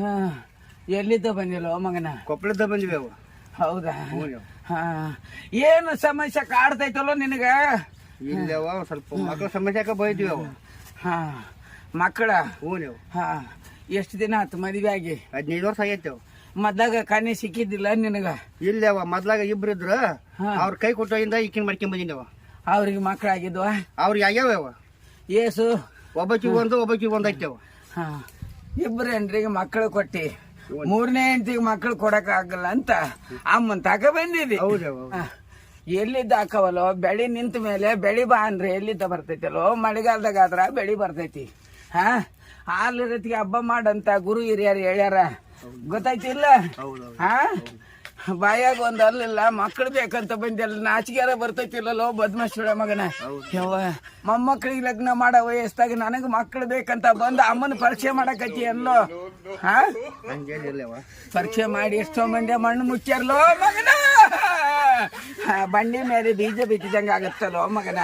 ಹಾ ಎಲ್ಲಿದ್ದ ಬಂದಿಲ್ಲ ಮಗನ? ಕೊಪ್ಪಳದ ಬಂದಿವಿ ಅವ. ಹೌದಾ? ಹಾ ಏನು ಸಮಸ್ಯೆ ಕಾಡ್ತೈತಲ್ಲೋ ನಿನಗ? ಇಲ್ಲವ ಸ್ವಲ್ಪ ಮಕ್ಕಳ ಸಮಸ್ಯೆ ಬೈದ್ವಿ ಅವ. ಹಾ ಮಕ್ಕಳ? ಹ್ಞೂ ನೀವು. ಹಾ ಎಷ್ಟು ದಿನ ಆತು ಮದುವೆ ಆಗಿ? 15 ವರ್ಷ ಆಗೈತೆ ಅವ. ಮೊದ್ಲಾಗ ಕನ್ಯೆ ಸಿಕ್ಕಿದ್ದಿಲ್ಲ ನಿನಗ? ಇಲ್ಲವ ಮೊದ್ಲಾಗ ಇಬ್ರು ಇದ್ರು, ಅವ್ರ ಕೈ ಕೊಟ್ಟಿಂದ ಈಕಿನ ಮಾಡ್ಕೊಂಡ್ ಬಂದಿದ್ದವ. ಅವ್ರಿಗೆ ಮಕ್ಕಳಾಗಿದ್ವ? ಅವ್ರಿಗೆ ಆಗ್ಯಾವ ಅವ. ಏಸು? ಒಬ್ಬಕಿಗೆ ಒಂದು ಐತವ. ಹಾ ಇಬ್ರು ಹೆಂಡ್ರಿಗೆ ಮಕ್ಕಳು ಕೊಟ್ಟಿ, ಮೂರನೇ ಹೆಂಡತಿಗೆ ಮಕ್ಕಳು ಕೊಡಕ್ ಆಗಲ್ಲ ಅಂತ ಅಮ್ಮನ್ ತಕ ಬಂದಿದ್ದಿ. ಎಲ್ಲಿದ್ದ ಹಾಕವಲ್ಲೋ? ಬೆಳಿ ನಿಂತ ಮೇಲೆ ಬೆಳಿ ಬಾ ಅಂದ್ರೆ ಎಲ್ಲಿದ್ದ ಬರ್ತೈತಲ್ಲೋ? ಮಳೆಗಾಲದಾಗ ಆದ್ರ ಬೆಳಿ ಬರ್ತೈತಿ. ಹಾ ಹಾಲು ರೀತಿಗೆ ಹಬ್ಬ ಮಾಡಂತ ಗುರು ಹಿರಿಯರು ಹೇಳ್ಯಾರ, ಗೊತ್ತಾಯ್ತಿಲ್ಲ? ಹಾ ಬಾಯಾಗ ಒಂದ್ ಅಲ್ಲಿಲ್ಲ, ಮಕ್ಕಳು ಬೇಕಂತ ಬಂದಿಲ್ಲ, ನಾಚಿಕೆಯಾರ ಬರ್ತೈತಿಲ್ಲೋ ಬದ್ಮಾಶ್ ಮಗನ. ಯವ್ವ ಮೊಮ್ಮಕ್ಕಳಿಗೆ ಲಗ್ನ ಮಾಡೋ ವಯಸ್ಸಾಗ ನನಗ ಮಕ್ಕಳು ಬೇಕಂತ ಬಂದ ಅಮ್ಮನ ಪರೀಕ್ಷೆ ಮಾಡಕತ್ತಿ ಅಲ್ಲೋ? ಹಾ ಪರೀಕ್ಷೆ ಮಾಡಿ ಎಷ್ಟೋ ಮಂದಿ ಮಣ್ಣು ಮುಚ್ಚಾರ್ಲೋ ಮಗನ. ಬಂಡಿ ಮೇಲೆ ಬೀಜ ಬಿತ್ತಿದಂಗ ಆಗತ್ತಲ್ಲೋ ಮಗನ.